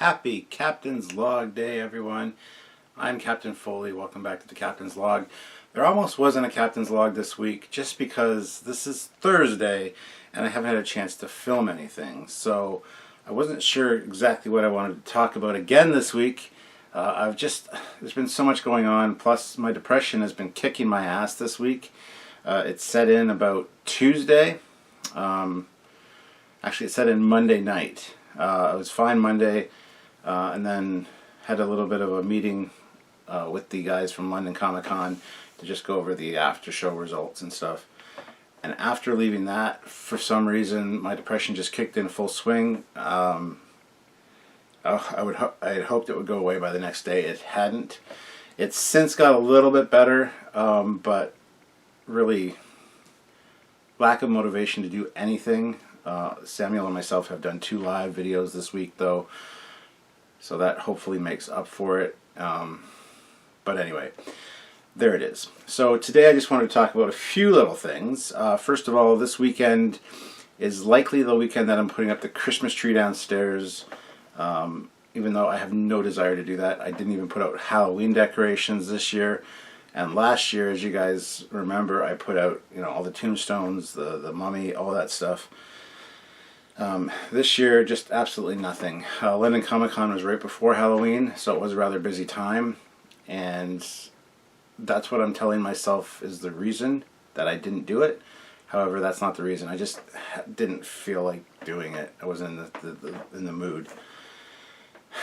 Happy Captain's Log Day, everyone. I'm Captain Foley. Welcome back to the Captain's Log. There almost wasn't a Captain's Log this week just because this is Thursday and I haven't had a chance to film anything. So I wasn't sure exactly what I wanted to talk about again this week. There's been so much going on, plus my depression has been kicking my ass this week. It set in about Tuesday. Actually, it set in Monday night. I was fine Monday, and then had a little bit of a meeting with the guys from London Comic-Con to just go over the after-show results and stuff. And after leaving that, for some reason, my depression just kicked in full swing. I had hoped it would go away by the next day. It hadn't. It's since got a little bit better, but really lack of motivation to do anything. Samuel and myself have done 2 live videos this week, though, so that hopefully makes up for it. But anyway, there it is. So today I just wanted to talk about a few little things. First of all, this weekend is likely the weekend that I'm putting up the Christmas tree downstairs. Even though I have no desire to do that. I didn't even put out Halloween decorations this year. And last year, as you guys remember, I put out, all the tombstones, the mummy, all that stuff. This year, just absolutely nothing. London Comic-Con was right before Halloween, so it was a rather busy time. And that's what I'm telling myself is the reason that I didn't do it. However, that's not the reason. I just didn't feel like doing it. I wasn't in the mood.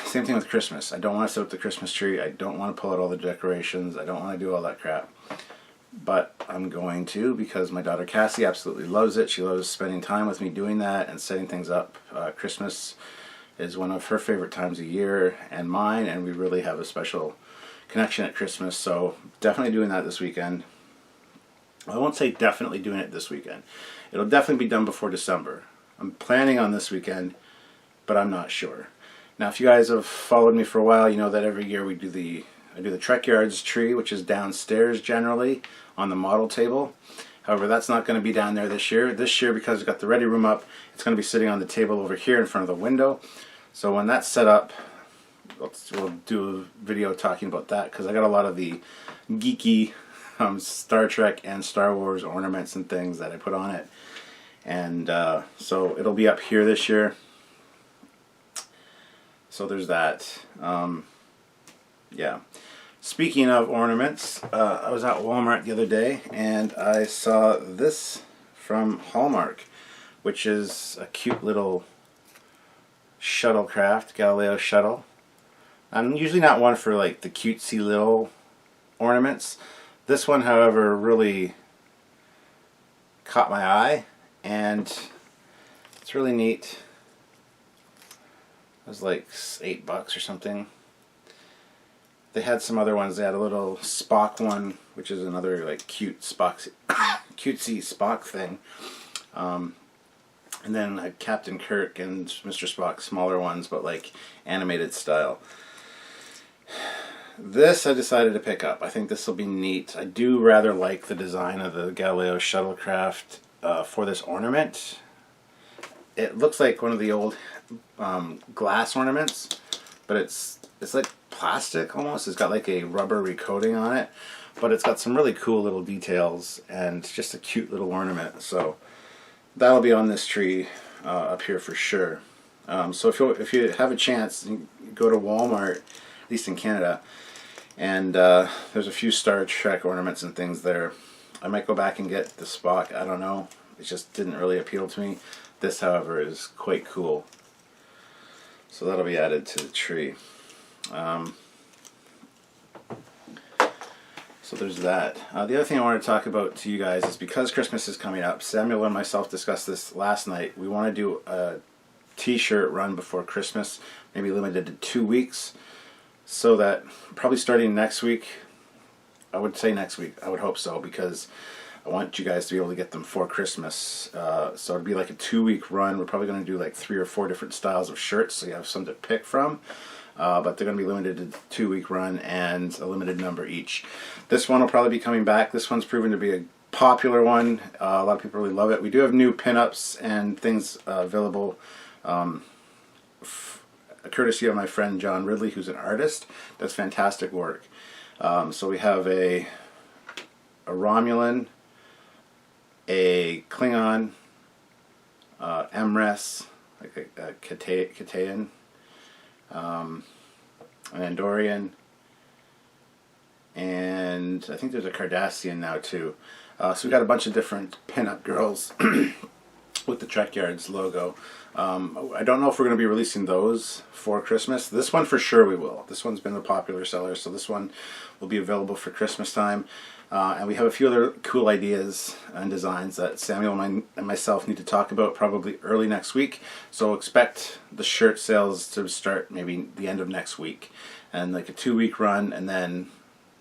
Same thing with Christmas. I don't want to set up the Christmas tree. I don't want to pull out all the decorations. I don't want to do all that crap. But I'm going to, because my daughter Cassie absolutely loves it. She loves spending time with me doing that and setting things up. Christmas is one of her favorite times of year and mine, and we really have a special connection at Christmas. So definitely doing that this weekend. I won't say definitely doing it this weekend. It'll definitely be done before December. I'm planning on this weekend, but I'm not sure. Now, if you guys have followed me for a while, you know that every year I do the Trekyards tree, which is downstairs generally on the model table. However, that's not going to be down there this year. This year, because I've got the ready room up, it's going to be sitting on the table over here in front of the window. So when that's set up, we'll do a video talking about that, because I got a lot of the geeky Star Trek and Star Wars ornaments and things that I put on it. And so it'll be up here this year. So there's that. Yeah. Speaking of ornaments, I was at Walmart the other day and I saw this from Hallmark, which is a cute little shuttlecraft, Galileo shuttle. I'm usually not one for like the cutesy little ornaments. This one, however, really caught my eye, and it's really neat. It was like $8 or something. They had some other ones. They had a little Spock one, which is another like cute Spock, cutesy Spock thing. And then Captain Kirk and Mr. Spock, smaller ones, but like animated style. This I decided to pick up. I think this will be neat. I do rather like the design of the Galileo shuttlecraft for this ornament. It looks like one of the old glass ornaments, but it's like plastic almost. It's got like a rubber recoating on it, but it's got some really cool little details and just a cute little ornament. So that'll be on this tree up here for sure. So if you have a chance, you go to Walmart, at least in Canada, and there's a few Star Trek ornaments and things there. I might go back and get the Spock. I don't know. It just didn't really appeal to me. This, however, is quite cool. So that'll be added to the tree. So there's that. The other thing I want to talk about to you guys is, because Christmas is coming up, Samuel and myself discussed this last night. We want to do a t-shirt run before Christmas, maybe limited to 2 weeks, so that probably starting next week, I would say next week, I would hope so, because I want you guys to be able to get them for Christmas. So it'll be like a 2-week run. We're probably going to do like 3 or 4 different styles of shirts, so you have some to pick from. But they're going to be limited to 2-week run and a limited number each. This one will probably be coming back. This one's proven to be a popular one. A lot of people really love it. We do have new pinups and things available courtesy of my friend John Ridley, who's an artist. Does fantastic work. So we have a Romulan, a Klingon, Emrys, like a Katayan, an Andorian, and I think there's a Cardassian now too. So we've got a bunch of different pin-up girls with the Trekyards logo. I don't know if we're going to be releasing those for Christmas. This one for sure we will. This one's been a popular seller, so this one will be available for Christmas time. And we have a few other cool ideas and designs that Samuel and myself need to talk about probably early next week. So expect the shirt sales to start maybe the end of next week. And like a 2-week run, and then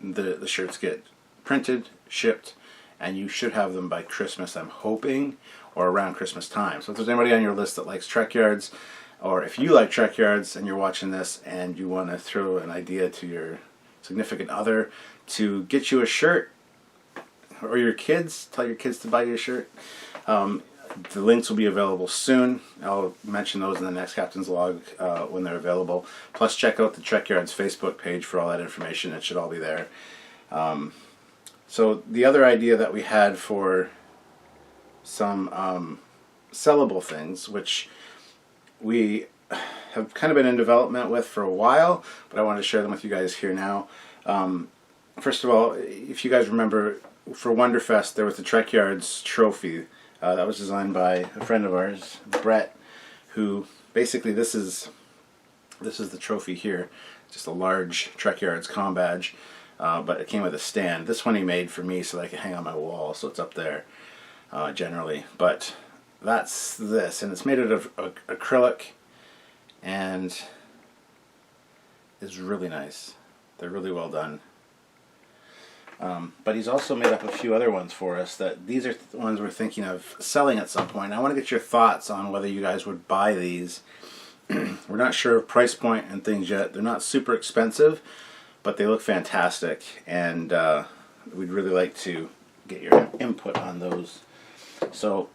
the shirts get printed, shipped, and you should have them by Christmas, I'm hoping, or around Christmas time. So if there's anybody on your list that likes Trekyards, or if you like Trekyards and you're watching this and you want to throw an idea to your significant other to get you a shirt, or your kids, tell your kids to buy you a shirt, the links will be available soon. I'll mention those in the next Captain's Log when they're available. Plus check out the Trekyards Facebook page for all that information. It should all be there. So the other idea that we had for some sellable things, which we have kind of been in development with for a while, but I wanted to share them with you guys here now. First of all, if you guys remember, for Wonderfest there was the Trekyards trophy that was designed by a friend of ours, Brett, who basically this is the trophy here, just a large Trekyards Combadge, but it came with a stand. This one he made for me so that I could hang on my wall, so it's up there generally. But that's this, and it's made out of acrylic and is really nice. They're really well done. But he's also made up a few other ones for us that these are the ones we're thinking of selling at some point. I want to get your thoughts on whether you guys would buy these. We're not sure of price point and things yet. They're not super expensive, but they look fantastic, and we'd really like to get your input on those. So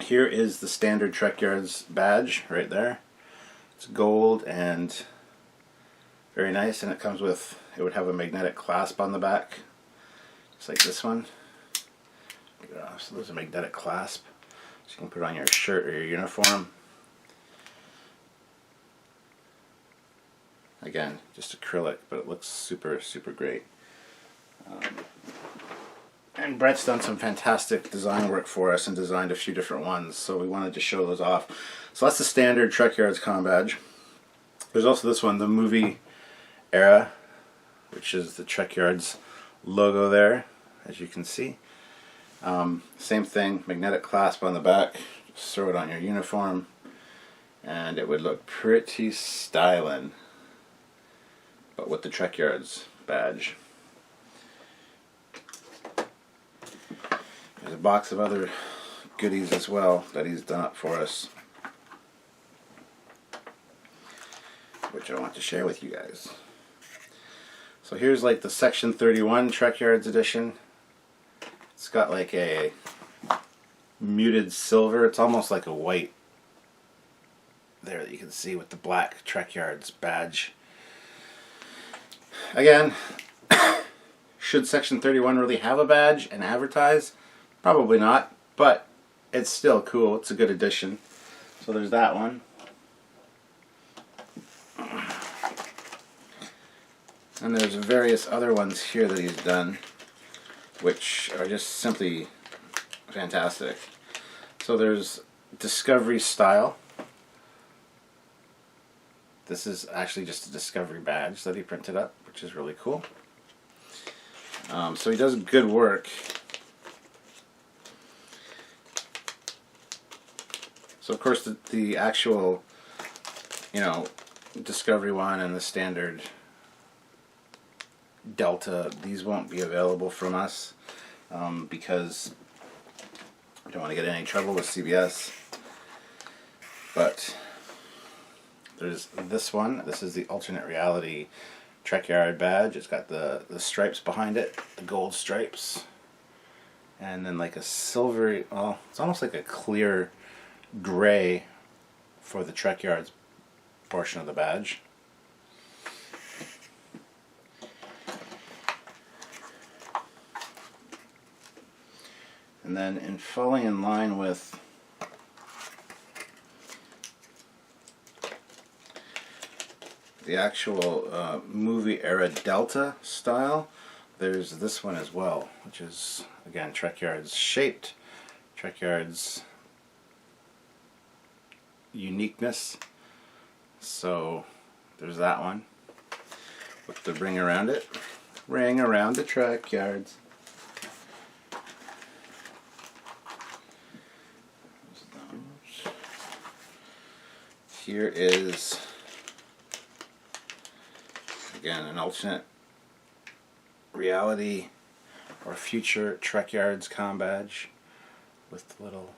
here is the standard Trekyards badge right there. It's gold and very nice, and it comes with, it would have a magnetic clasp on the back, just like this one. So there's a magnetic clasp, so you can put it on your shirt or your uniform. Again, just acrylic, but it looks super, super great. And Brett's done some fantastic design work for us and designed a few different ones, so we wanted to show those off. So that's the standard Trekyards Combadge. There's also this one, the movie era, which is the Trekyards logo there, as you can see. Same thing, magnetic clasp on the back. Just throw it on your uniform, and it would look pretty styling, but with the Trekyards badge. There's a box of other goodies as well that he's done up for us, which I want to share with you guys. So here's like the Section 31 Trekyards edition. It's got like a muted silver. It's almost like a white there that you can see with the black Trekyards badge. Again, should Section 31 really have a badge and advertise? Probably not, but it's still cool. It's a good addition. So there's that one. And there's various other ones here that he's done, which are just simply fantastic. So there's Discovery Style. This is actually just a Discovery badge that he printed up, which is really cool. So he does good work. So of course the actual, Discovery one and the standard Delta, these won't be available from us because I don't want to get in any trouble with CBS. But there's this one. This is the alternate reality Trekyard badge. It's got the stripes behind it, the gold stripes, and then like a silvery, well, it's almost like a clear gray for the Trekyards portion of the badge. And then in falling in line with the actual movie era Delta style, there's this one as well, which is again Trekyards shaped, Trekyards uniqueness. So there's that one with the ring around it. Ring around the Trekyards. Here is again an alternate reality or future Trekyards Combadge with the little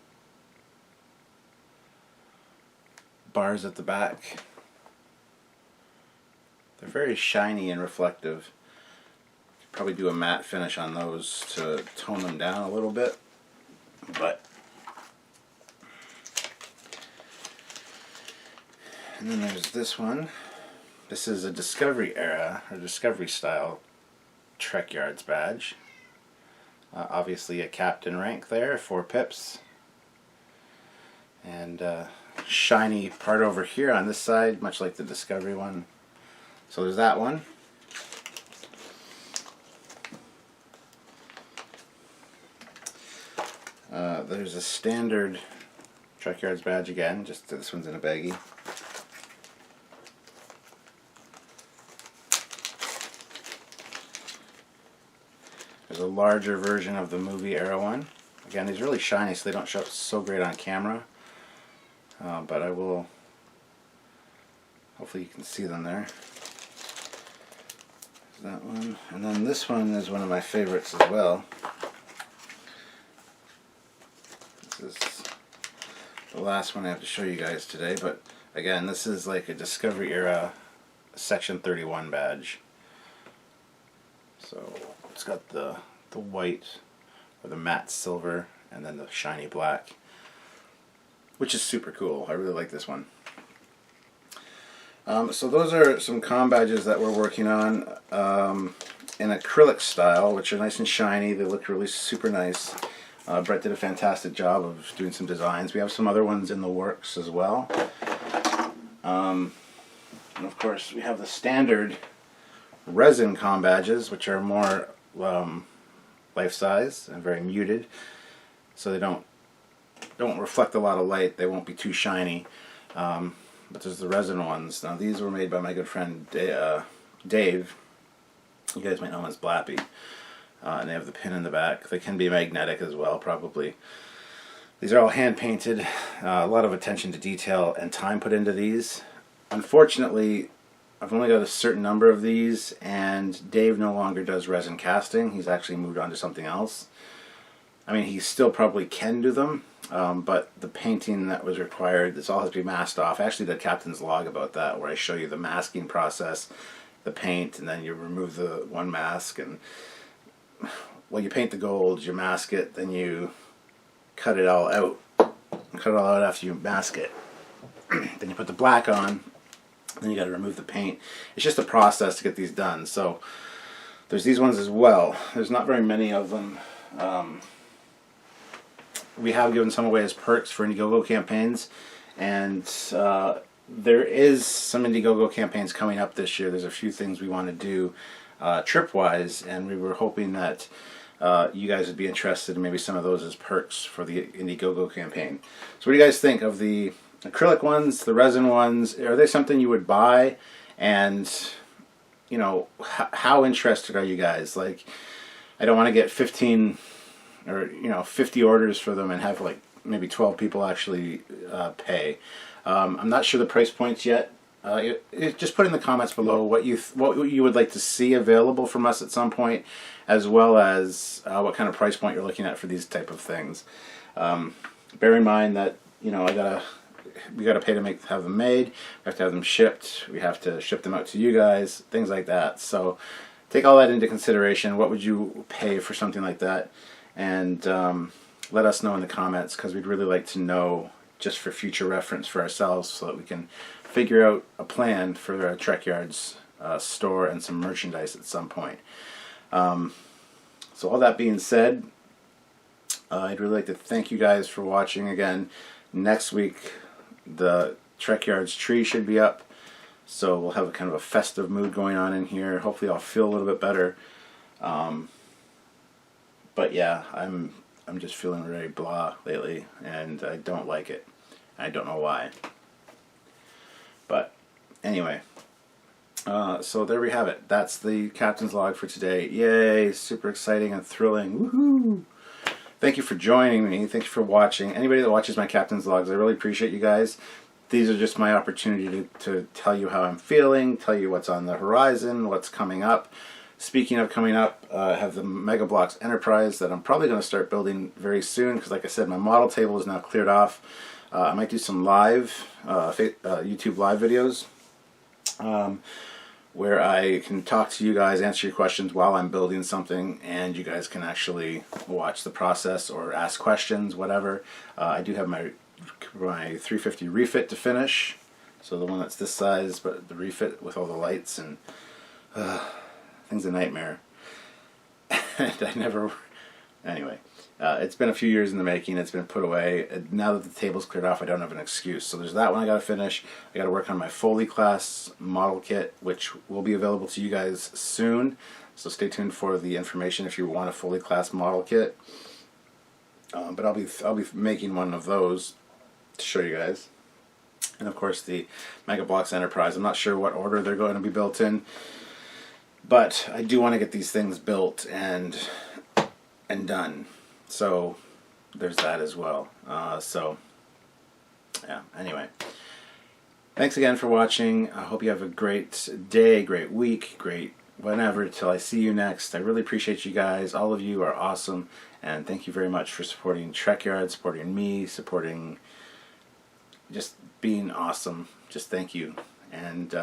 bars at the back. They're very shiny and reflective. Probably do a matte finish on those to tone them down a little bit, but and then there's this one. This is a Discovery era or Discovery style Trekyards badge. Obviously a captain rank there, 4 pips, and shiny part over here on this side, much like the Discovery one. So there's that one. There's a standard Trekyards badge again, just this one's in a baggie. There's a larger version of the movie era one. Again, these are really shiny, so they don't show up so great on camera. But I will, hopefully you can see them there. There's that one. And then this one is one of my favorites as well. This is the last one I have to show you guys today, but again, this is like a Discovery era Section 31 badge. So it's got the white or the matte silver and then the shiny black, which is super cool. I really like this one. So those are some Combadges that we're working on in acrylic style, which are nice and shiny. They look really super nice. Brett did a fantastic job of doing some designs. We have some other ones in the works as well. And of course we have the standard resin Combadges, which are more life-size and very muted, so they don't reflect a lot of light. They won't be too shiny. But there's the resin ones. Now these were made by my good friend Dave. You guys might know him as Blappy. And they have the pin in the back. They can be magnetic as well, probably. These are all hand painted. A lot of attention to detail and time put into these. Unfortunately, I've only got a certain number of these, and Dave no longer does resin casting. He's actually moved on to something else. I mean, he still probably can do them, but the painting that was required, this all has to be masked off. I actually did a captain's log about that, where I show you the masking process, the paint, and then you remove the one mask, and well, you paint the gold, you mask it, then you cut it all out. Cut it all out after you mask it. Then you put the black on, then you got to remove the paint. It's just a process to get these done. So there's these ones as well. There's not very many of them. We have given some away as perks for Indiegogo campaigns, and there is some Indiegogo campaigns coming up this year. There's a few things we want to do trip-wise, and we were hoping that you guys would be interested in maybe some of those as perks for the Indiegogo campaign. So what do you guys think of the acrylic ones, the resin ones? Are they something you would buy? And you know, how interested are you guys? Like, I don't want to get 15 or 50 orders for them and have like maybe 12 people actually pay. I'm not sure the price points yet. Just put in the comments below what you would like to see available from us at some point, as well as what kind of price point you're looking at for these type of things. Bear in mind that we gotta pay to have them made. We have to have them shipped. We have to ship them out to you guys. Things like that. So take all that into consideration. What would you pay for something like that? And let us know in the comments, because we'd really like to know just for future reference for ourselves, so that we can figure out a plan for a Trekyards store and some merchandise at some point. So all that being said, I'd really like to thank you guys for watching again. Next week, the Trekyards tree should be up, so we'll have a kind of a festive mood going on in here. Hopefully I'll feel a little bit better. But yeah, I'm just feeling very blah lately, and I don't like it. I don't know why. But anyway, so there we have it. That's the captain's log for today. Yay, super exciting and thrilling. Woohoo! Thank you for joining me. Thank you for watching. Anybody that watches my captain's logs, I really appreciate you guys. These are just my opportunity to tell you how I'm feeling, tell you what's on the horizon, what's coming up. Speaking of coming up, I have the Mega Bloks Enterprise that I'm probably going to start building very soon, because like I said, my model table is now cleared off. I might do some live, YouTube live videos, where I can talk to you guys, answer your questions while I'm building something, and you guys can actually watch the process or ask questions, whatever. I do have my 350 refit to finish, so the one that's this size, but the refit with all the lights, and thing's a nightmare. And I never... Anyway, it's been a few years in the making. It's been put away. Now that the table's cleared off, I don't have an excuse. So there's that one I got to finish. I got to work on my Foley class model kit, which will be available to you guys soon. So stay tuned for the information if you want a Foley class model kit. But I'll be making one of those to show you guys. And of course the Mega Bloks Enterprise. I'm not sure what order they're going to be built in, but I do want to get these things built and done. So there's that as well. So yeah, anyway, thanks again for watching. I hope you have a great day, great week, great whenever, till I see you next. I really appreciate you guys. All of you are awesome, and thank you very much for supporting Trekyards, supporting me, supporting, just being awesome. Just thank you. And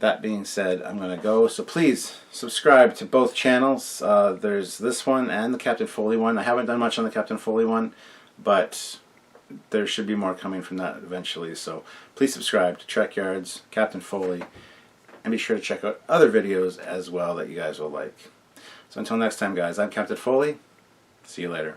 that being said, I'm going to go. So please subscribe to both channels. There's this one and the Captain Foley one. I haven't done much on the Captain Foley one, but there should be more coming from that eventually. So please subscribe to Trekyards, Captain Foley, and be sure to check out other videos as well that you guys will like. So until next time, guys, I'm Captain Foley. See you later.